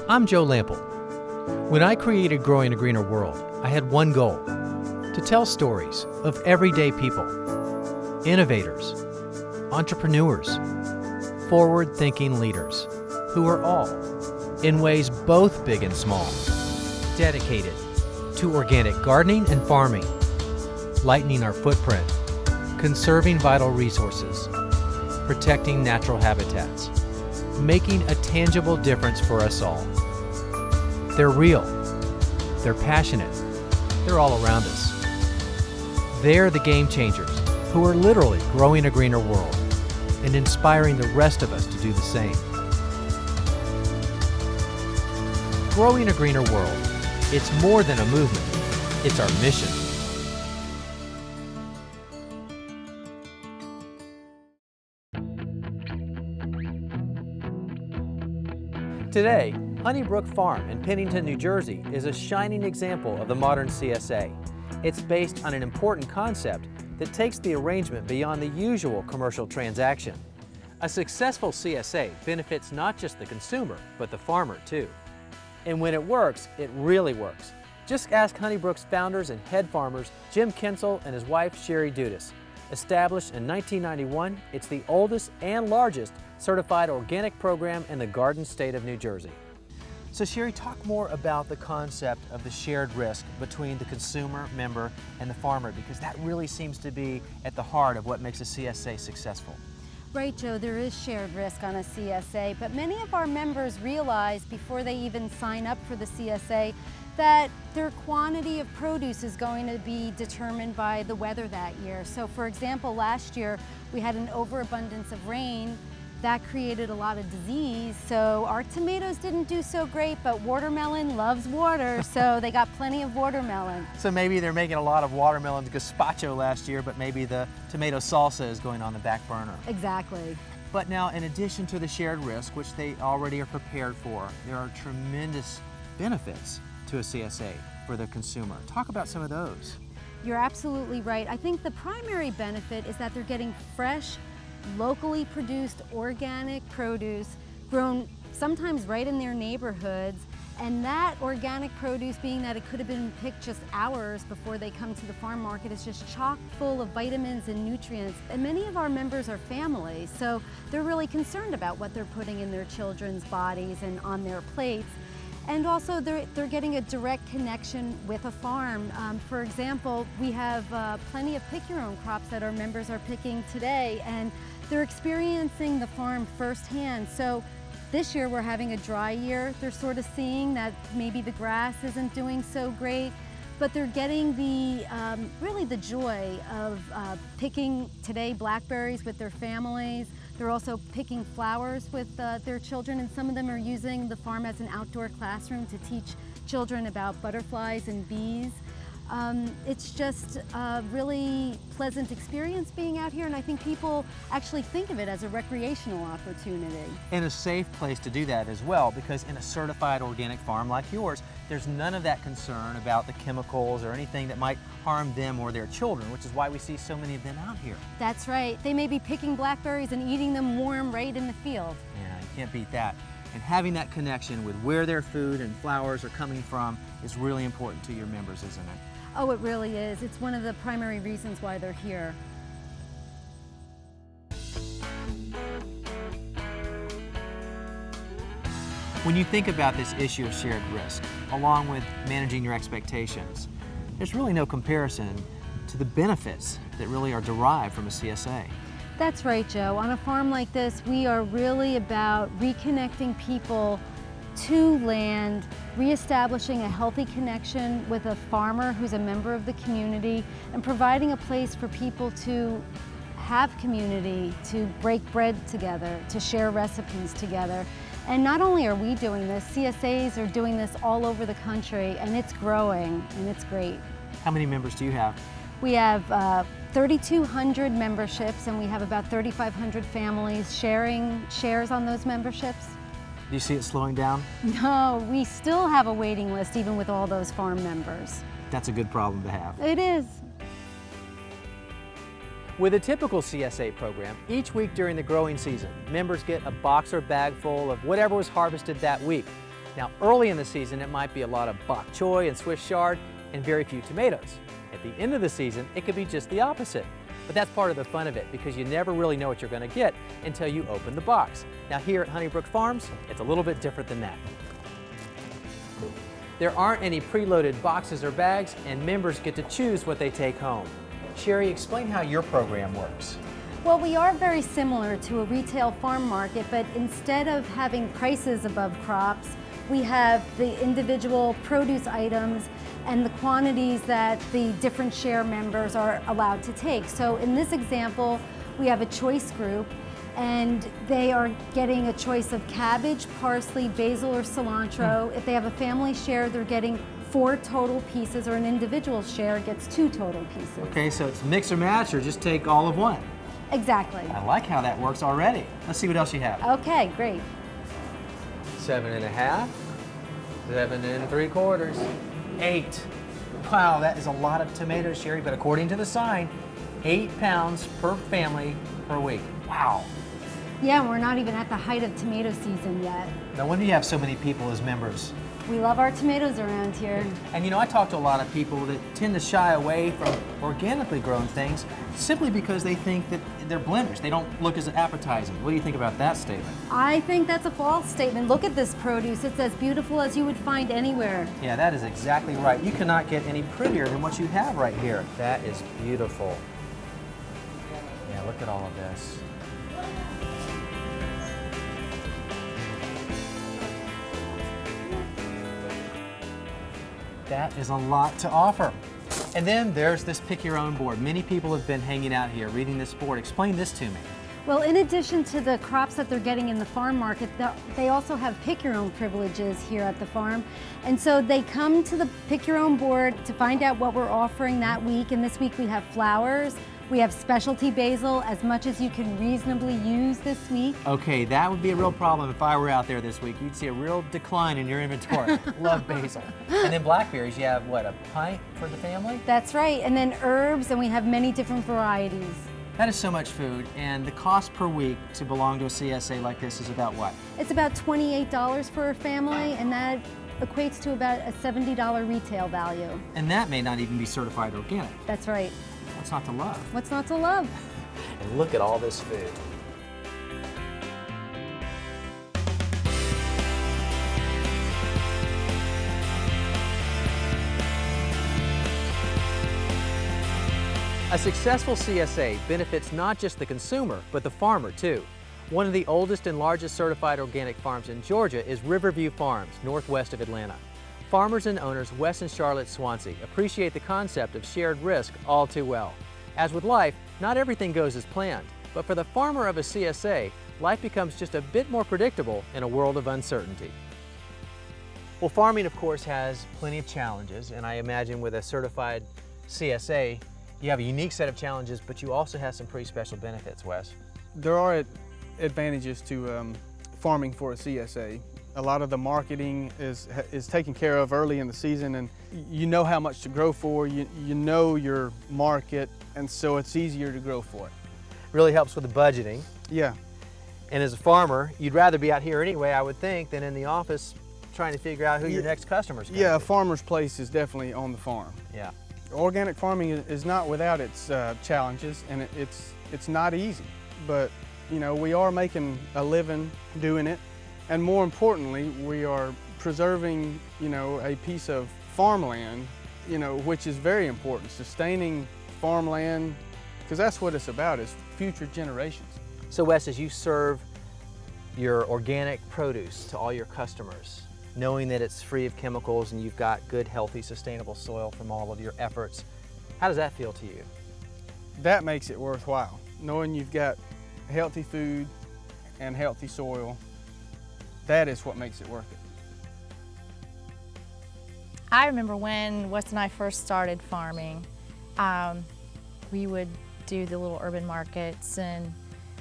I'm Joe Lample. When I created Growing a Greener World, I had one goal: to tell stories of everyday people, innovators, entrepreneurs, forward-thinking leaders who are all, in ways both big and small, dedicated to organic gardening and farming, lightening our footprint, conserving vital resources, protecting natural habitats, making a tangible difference for us all. They're real, they're passionate, they're all around us. They're the game changers who are literally growing a greener world and inspiring the rest of us to do the same. Growing a greener world, it's more than a movement, it's our mission. Today, Honeybrook Farm in Pennington, New Jersey is a shining example of the modern CSA. It's based on an important concept that takes the arrangement beyond the usual commercial transaction. A successful CSA benefits not just the consumer, but the farmer too. And when it works, it really works. Just ask Honeybrook's founders and head farmers, Jim Kinsel and his wife, Sherry Dudas. Established in 1991, it's the oldest and largest certified organic program in the Garden State of New Jersey. So Sherry, talk more about the concept of the shared risk between the consumer, member, and the farmer, because that really seems to be at the heart of what makes a CSA successful. Right, Joe, there is shared risk on a CSA, but many of our members realize before they even sign up for the CSA that their quantity of produce is going to be determined by the weather that year. So for example, last year we had an overabundance of rain that created a lot of disease. So our tomatoes didn't do so great, but watermelon loves water, so they got plenty of watermelon. So maybe they're making a lot of watermelon gazpacho last year, but maybe the tomato salsa is going on the back burner. Exactly. But now, in addition to the shared risk, which they already are prepared for, there are tremendous benefits to a CSA for the consumer. Talk about some of those. You're absolutely right. I think the primary benefit is that they're getting fresh, locally produced organic produce grown sometimes right in their neighborhoods, and that organic produce, being that it could have been picked just hours before they come to the farm market, is just chock full of vitamins and nutrients. And many of our members are families, so they're really concerned about what they're putting in their children's bodies and on their plates. And also they're getting a direct connection with a farm. For example, we have plenty of pick-your-own crops that our members are picking today, and they're experiencing the farm firsthand. So this year we're having a dry year. They're sort of seeing that maybe the grass isn't doing so great, but they're getting the really the joy of picking today blackberries with their families. They're also picking flowers with their children, and some of them are using the farm as an outdoor classroom to teach children about butterflies and bees. It's just a really pleasant experience being out here, and I think people actually think of it as a recreational opportunity. And a safe place to do that as well, because in a certified organic farm like yours, there's none of that concern about the chemicals or anything that might harm them or their children, which is why we see so many of them out here. That's right. They may be picking blackberries and eating them warm right in the field. Yeah, you can't beat that. And having that connection with where their food and flowers are coming from is really important to your members, isn't it? Oh, it really is. It's one of the primary reasons why they're here. When you think about this issue of shared risk, along with managing your expectations, there's really no comparison to the benefits that really are derived from a CSA. That's right, Joe. On a farm like this, we are really about reconnecting people to land, reestablishing a healthy connection with a farmer who's a member of the community, and providing a place for people to have community, to break bread together, to share recipes together. And not only are we doing this, CSAs are doing this all over the country, and it's growing, and it's great. How many members do you have? We have 3,200 memberships, and we have about 3,500 families shares on those memberships. Do you see it slowing down? No, we still have a waiting list even with all those farm members. That's a good problem to have. It is. With a typical CSA program, each week during the growing season, members get a box or bag full of whatever was harvested that week. Now, early in the season, it might be a lot of bok choy and Swiss chard and very few tomatoes. At the end of the season, it could be just the opposite. But that's part of the fun of it, because you never really know what you're going to get until you open the box. Now, here at Honeybrook Farms, it's a little bit different than that. There aren't any preloaded boxes or bags, and members get to choose what they take home. Sherry, explain how your program works. Well, we are very similar to a retail farm market, but instead of having prices above crops, we have the individual produce items and the quantities that the different share members are allowed to take. So in this example, we have a choice group, and they are getting a choice of cabbage, parsley, basil, or cilantro. If they have a family share, they're getting 4 total pieces, or an individual share gets 2 total pieces. Okay, so it's mix or match, or just take all of one. Exactly. I like how that works already. Let's see what else you have. Okay, great. 7 1/2, 7 3/4, 8. Wow, that is a lot of tomatoes, Sherry, but according to the sign, 8 pounds per family per week. Wow. Yeah, we're not even at the height of tomato season yet. No wonder you have so many people as members. We love our tomatoes around here. And you know, I talk to a lot of people that tend to shy away from organically grown things simply because they think that they're blemished. They don't look as appetizing. What do you think about that statement? I think that's a false statement. Look at this produce. It's as beautiful as you would find anywhere. Yeah, that is exactly right. You cannot get any prettier than what you have right here. That is beautiful. Yeah, look at all of this. That is a lot to offer. And then there's this pick your own board. Many people have been hanging out here reading this board. Explain this to me. Well, in addition to the crops that they're getting in the farm market, they also have pick your own privileges here at the farm. And so they come to the pick your own board to find out what we're offering that week. And this week we have flowers. We have specialty basil, as much as you can reasonably use this week. Okay, that would be a real problem if I were out there this week. You'd see a real decline in your inventory. Love basil. And then blackberries, you have what, a pint for the family? That's right, and then herbs, and we have many different varieties. That is so much food, and the cost per week to belong to a CSA like this is about what? It's about $28 for a family, and that equates to about a $70 retail value. And that may not even be certified organic. That's right. What's not to love? What's not to love? And look at all this food. A successful CSA benefits not just the consumer, but the farmer too. One of the oldest and largest certified organic farms in Georgia is Riverview Farms, northwest of Atlanta. Farmers and owners Wes and Charlotte Swansea appreciate the concept of shared risk all too well. As with life, not everything goes as planned, but for the farmer of a CSA, life becomes just a bit more predictable in a world of uncertainty. Well, farming, of course, has plenty of challenges, and I imagine with a certified CSA, you have a unique set of challenges, but you also have some pretty special benefits, Wes. There are advantages to farming for a CSA. A lot of the marketing is taken care of early in the season, and you know how much to grow for, you know your market, and so it's easier to grow for it. Really helps with the budgeting. Yeah. And as a farmer, you'd rather be out here anyway, I would think, than in the office trying to figure out who your next customer's going to be. Yeah, a farmer's place is definitely on the farm. Yeah. Organic farming is not without its challenges, and it's not easy, but you know, we are making a living doing it. And more importantly, we are preserving, you know, a piece of farmland, you know, which is very important. Sustaining farmland, because that's what it's about, is future generations. So Wes, as you serve your organic produce to all your customers, knowing that it's free of chemicals and you've got good, healthy, sustainable soil from all of your efforts, how does that feel to you? That makes it worthwhile, knowing you've got healthy food and healthy soil. That is what makes it worth it. I remember when Wes and I first started farming, we would do the little urban markets and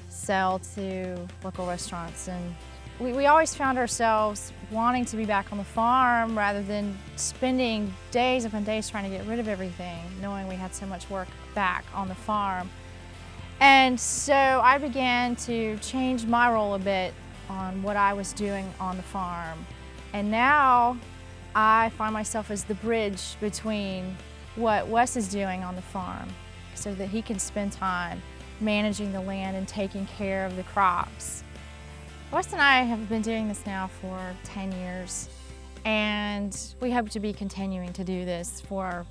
sell to local restaurants, and we always found ourselves wanting to be back on the farm rather than spending days upon days trying to get rid of everything, knowing we had so much work back on the farm. And so I began to change my role a bit on what I was doing on the farm. And now I find myself as the bridge between what Wes is doing on the farm so that he can spend time managing the land and taking care of the crops. Wes and I have been doing this now for 10 years, and we hope to be continuing to do this for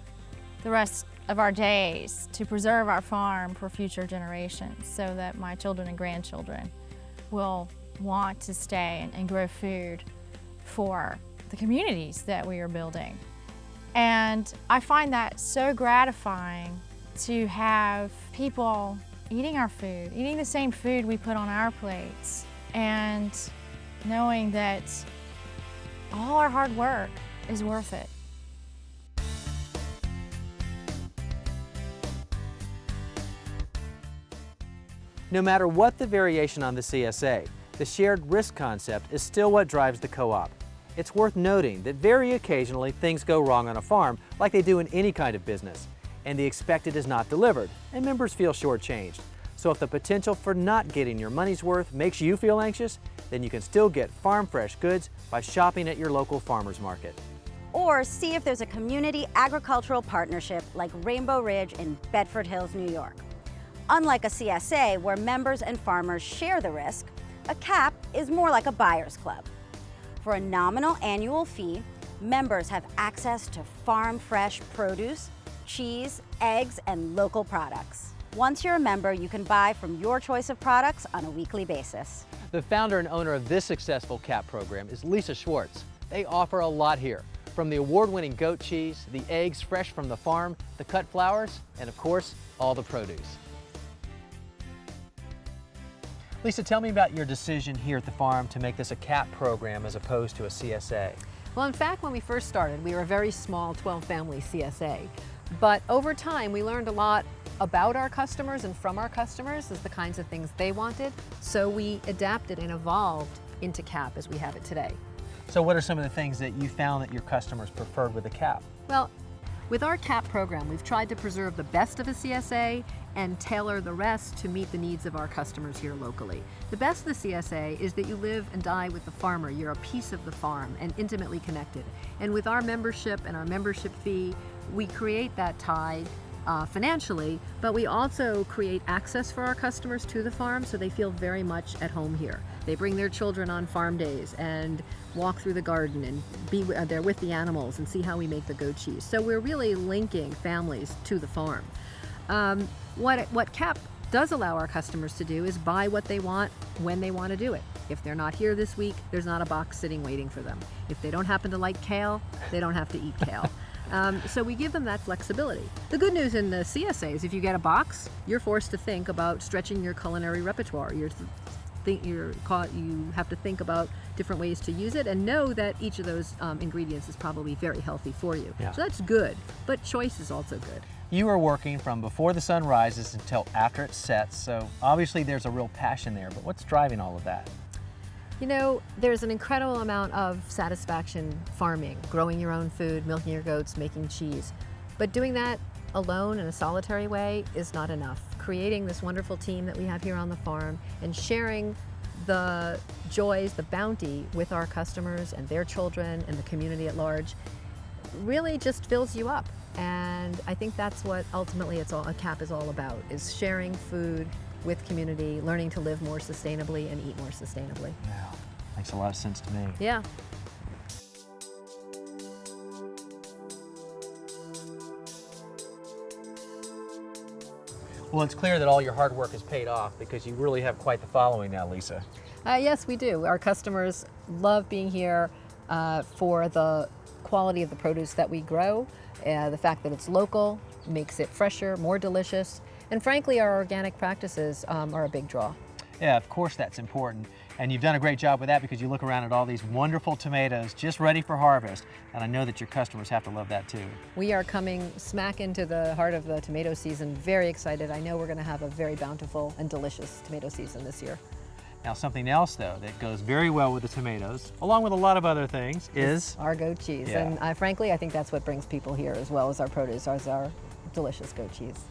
the rest of our days to preserve our farm for future generations so that my children and grandchildren will want to stay and grow food for the communities that we are building. And I find that so gratifying to have people eating our food, eating the same food we put on our plates, and knowing that all our hard work is worth it. No matter what the variation on the CSA, the shared risk concept is still what drives the co-op. It's worth noting that very occasionally things go wrong on a farm like they do in any kind of business, and the expected is not delivered, and members feel shortchanged. So if the potential for not getting your money's worth makes you feel anxious, then you can still get farm fresh goods by shopping at your local farmer's market. Or see if there's a community agricultural partnership like Rainbow Ridge in Bedford Hills, New York. Unlike a CSA where members and farmers share the risk, a CAP is more like a buyer's club. For a nominal annual fee, members have access to farm fresh produce, cheese, eggs, and local products. Once you're a member, you can buy from your choice of products on a weekly basis. The founder and owner of this successful CAP program is Lisa Schwartz. They offer a lot here, from the award-winning goat cheese, the eggs fresh from the farm, the cut flowers, and of course, all the produce. Lisa, tell me about your decision here at the farm to make this a CAP program as opposed to a CSA. Well, in fact, when we first started, we were a very small 12-family CSA. But over time, we learned a lot about our customers and from our customers as the kinds of things they wanted. So we adapted and evolved into CAP as we have it today. So what are some of the things that you found that your customers preferred with the CAP? Well, with our CAP program, we've tried to preserve the best of a CSA and tailor the rest to meet the needs of our customers here locally. The best of the CSA is that you live and die with the farmer. You're a piece of the farm and intimately connected. And with our membership and our membership fee, we create that tie financially, but we also create access for our customers to the farm so they feel very much at home here. They bring their children on farm days and walk through the garden and be there with the animals and see how we make the goat cheese. So we're really linking families to the farm. What CAP does allow our customers to do is buy what they want when they want to do it. If they're not here this week, there's not a box sitting waiting for them. If they don't happen to like kale, they don't have to eat kale. So we give them that flexibility. The good news in the CSA is if you get a box, you're forced to think about stretching your culinary repertoire. You have to think about different ways to use it and know that each of those ingredients is probably very healthy for you. Yeah. So that's good, but choice is also good. You are working from before the sun rises until after it sets, so obviously there's a real passion there, but what's driving all of that? You know, there's an incredible amount of satisfaction farming, growing your own food, milking your goats, making cheese. But doing that alone in a solitary way is not enough. Creating this wonderful team that we have here on the farm and sharing the joys, the bounty with our customers and their children and the community at large really just fills you up. And I think that's what ultimately a CAP is all about, is sharing food with community, learning to live more sustainably and eat more sustainably. Yeah, makes a lot of sense to me. Yeah. Well, it's clear that all your hard work has paid off because you really have quite the following now, Lisa. Yes, we do. Our customers love being here for the quality of the produce that we grow. The fact that it's local makes it fresher, more delicious, and frankly, our organic practices are a big draw. Yeah, of course that's important. And you've done a great job with that because you look around at all these wonderful tomatoes just ready for harvest. And I know that your customers have to love that too. We are coming smack into the heart of the tomato season. Very excited. I know we're going to have a very bountiful and delicious tomato season this year. Now something else though that goes very well with the tomatoes, along with a lot of other things, is our goat cheese. Yeah. And frankly, I think that's what brings people here as well as our produce, as our delicious goat cheese.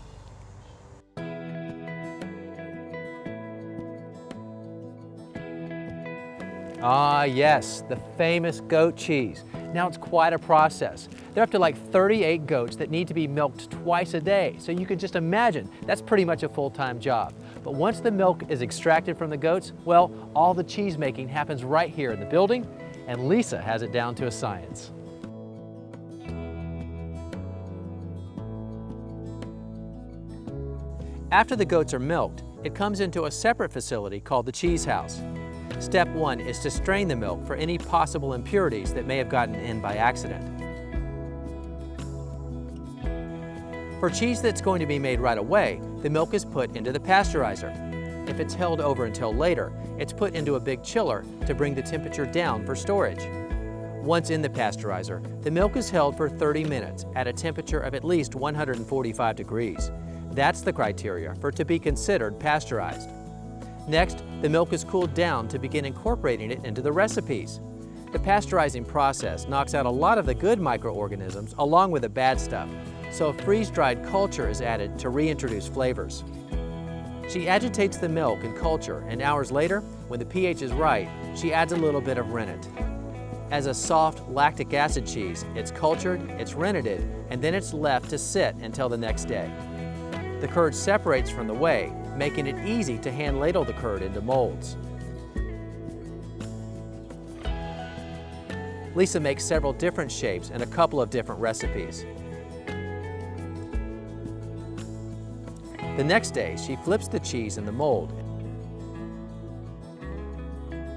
Ah, yes, the famous goat cheese. Now it's quite a process. There are up to like 38 goats that need to be milked twice a day, so you can just imagine that's pretty much a full-time job. But once the milk is extracted from the goats, well, all the cheese making happens right here in the building, and Lisa has it down to a science. After the goats are milked, it comes into a separate facility called the cheese house. Step 1 is to strain the milk for any possible impurities that may have gotten in by accident. For cheese that's going to be made right away, the milk is put into the pasteurizer. If it's held over until later, it's put into a big chiller to bring the temperature down for storage. Once in the pasteurizer, the milk is held for 30 minutes at a temperature of at least 145 degrees. That's the criteria for it to be considered pasteurized. Next, the milk is cooled down to begin incorporating it into the recipes. The pasteurizing process knocks out a lot of the good microorganisms along with the bad stuff, so a freeze-dried culture is added to reintroduce flavors. She agitates the milk and culture, and hours later, when the pH is right, she adds a little bit of rennet. As a soft lactic acid cheese, it's cultured, it's renneted, and then it's left to sit until the next day. The curd separates from the whey, making it easy to hand ladle the curd into molds. Lisa makes several different shapes and a couple of different recipes. The next day, she flips the cheese in the mold.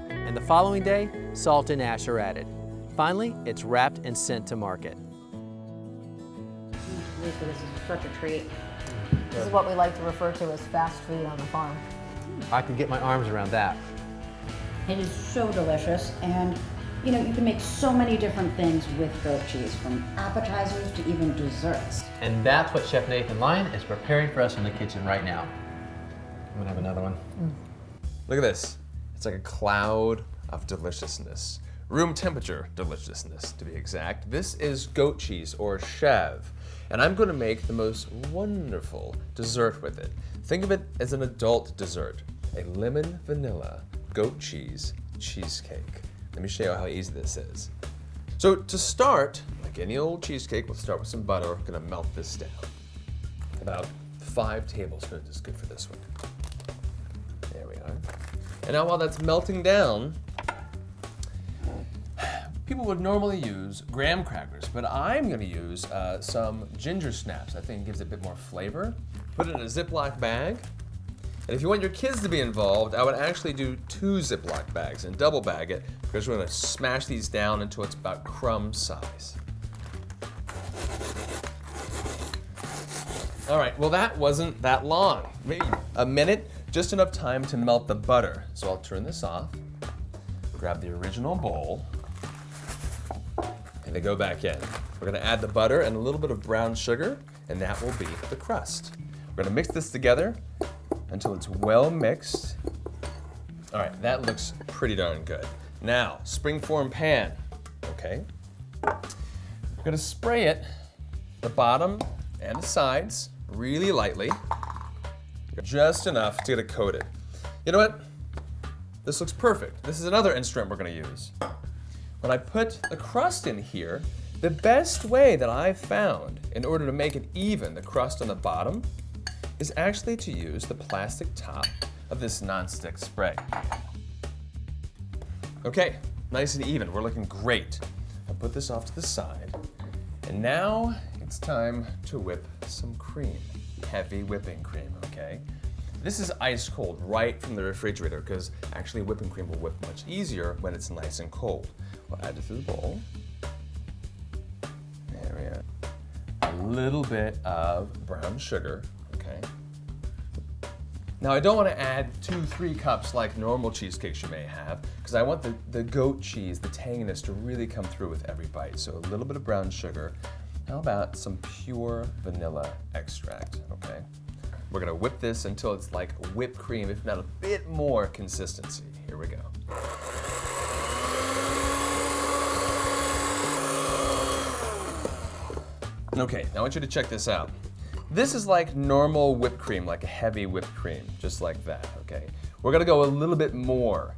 And the following day, salt and ash are added. Finally, it's wrapped and sent to market. Lisa, this is such a treat. This is what we like to refer to as fast food on the farm. I can get my arms around that. It is so delicious, and you know, you can make so many different things with goat cheese, from appetizers to even desserts. And that's what Chef Nathan Lyon is preparing for us in the kitchen right now. I'm gonna have another one. Look at this. It's like a cloud of deliciousness. Room temperature deliciousness, to be exact. This is goat cheese, or chev, and I'm going to make the most wonderful dessert with it. Think of it as an adult dessert, a lemon vanilla goat cheese cheesecake. Let me show you how easy this is. So to start, like any old cheesecake, we'll start with some butter. We're going to melt this down. About 5 tablespoons is good for this one. There we are. And now while that's melting down, people would normally use graham crackers, but I'm going to use some ginger snaps. I think it gives it a bit more flavor. Put it in a Ziploc bag. And if you want your kids to be involved, I would actually do 2 Ziploc bags and double bag it, because we're going to smash these down until it's about crumb size. All right, well that wasn't that long. Maybe a minute, just enough time to melt the butter. So I'll turn this off, grab the original bowl, and they go back in. We're gonna add the butter and a little bit of brown sugar, and that will be the crust. We're gonna mix this together until it's well mixed. All right, that looks pretty darn good. Now, springform pan, okay? We're gonna spray it, the bottom and the sides, really lightly, just enough to get it coated. You know what? This looks perfect. This is another instrument we're gonna use. When I put the crust in here, the best way that I've found in order to make it even, the crust on the bottom, is actually to use the plastic top of this nonstick spray. Okay, nice and even, we're looking great. I'll put this off to the side, and now it's time to whip some cream, heavy whipping cream, okay? This is ice cold right from the refrigerator, because actually whipping cream will whip much easier when it's nice and cold. We'll add it to the bowl. There we are. A little bit of brown sugar, okay? Now I don't want to add 2-3 cups like normal cheesecakes you may have, because I want the goat cheese, the tanginess to really come through with every bite. So a little bit of brown sugar. How about some pure vanilla extract, okay? We're gonna whip this until it's like whipped cream, if not a bit more consistency. Here we go. Okay, now I want you to check this out. This is like normal whipped cream, like a heavy whipped cream, just like that, okay? We're gonna go a little bit more.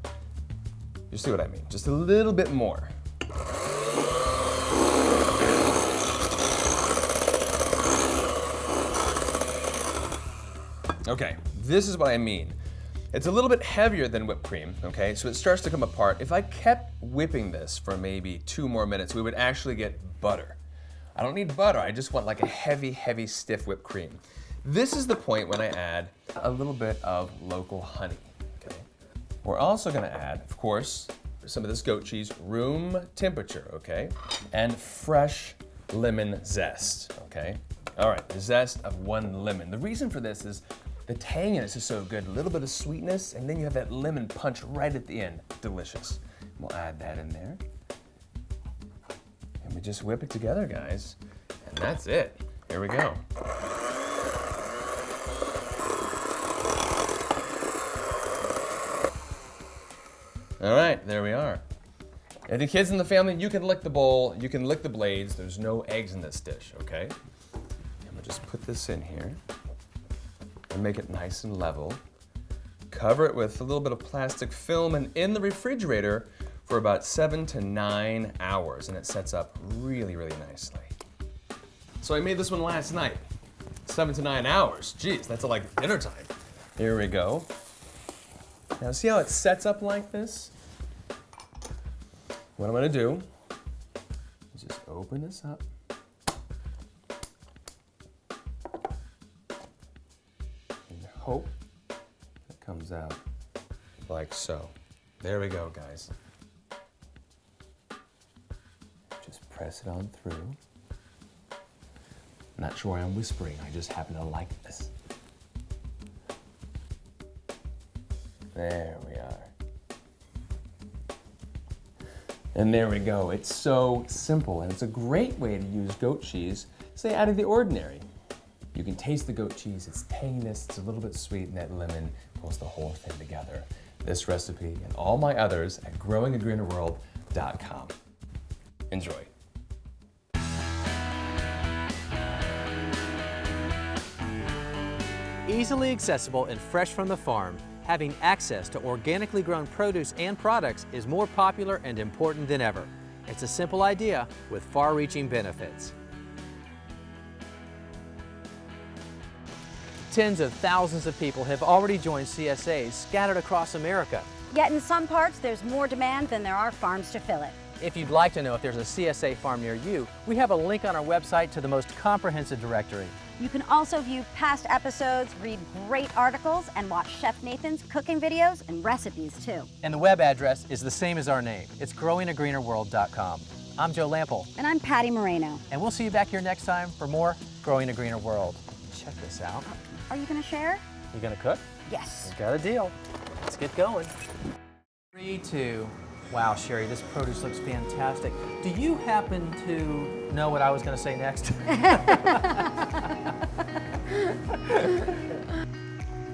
You see what I mean? Just a little bit more. Okay, this is what I mean. It's a little bit heavier than whipped cream, okay? So it starts to come apart. If I kept whipping this for maybe 2 more minutes, we would actually get butter. I don't need butter, I just want like a heavy, heavy, stiff whipped cream. This is the point when I add a little bit of local honey, okay? We're also gonna add, of course, some of this goat cheese, room temperature, okay? And fresh lemon zest, okay? All right, the zest of 1 lemon. The reason for this is the tanginess is so good, a little bit of sweetness, and then you have that lemon punch right at the end. Delicious. We'll add that in there. And we just whip it together, guys. And that's it. Here we go. All right, there we are. And the kids in the family, you can lick the bowl, you can lick the blades. There's no eggs in this dish, okay? And we'll just put this in here and make it nice and level. Cover it with a little bit of plastic film and in the refrigerator for about 7 to 9 hours, and it sets up really, really nicely. So I made this one last night. 7 to 9 hours. Geez, that's like dinner time. Here we go. Now see how it sets up like this? What I'm gonna do is just open this up. And hope it comes out like so. There we go, guys. Just press it on through. Not sure why I'm whispering, I just happen to like this. There we are. And there we go. It's so simple, and it's a great way to use goat cheese, say out of the ordinary. You can taste the goat cheese, its tanginess, it's a little bit sweet, and that lemon pulls the whole thing together. This recipe and all my others at growingagreenerworld.com. Enjoy. Easily accessible and fresh from the farm, having access to organically grown produce and products is more popular and important than ever. It's a simple idea with far-reaching benefits. Tens of thousands of people have already joined CSAs scattered across America. Yet in some parts, there's more demand than there are farms to fill it. If you'd like to know if there's a CSA farm near you, we have a link on our website to the most comprehensive directory. You can also view past episodes, read great articles, and watch Chef Nathan's cooking videos and recipes too. And the web address is the same as our name. It's growingagreenerworld.com. I'm Joe Lample. And I'm Patty Moreno. And we'll see you back here next time for more Growing a Greener World. Check this out. Are you gonna share? You gonna cook? Yes. We got a deal. Let's get going. 3, 2. Wow, Sherry, this produce looks fantastic. Do you happen to know what I was gonna say next?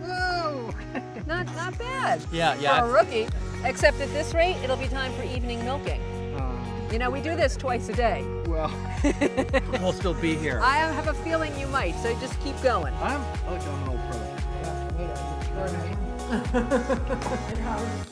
Whoa! Not bad. Yeah. For a rookie. Except at this rate, it'll be time for evening milking. You know, we do this twice a day. Well, We'll still be here. I have a feeling you might, so just keep going. I'm an old pro.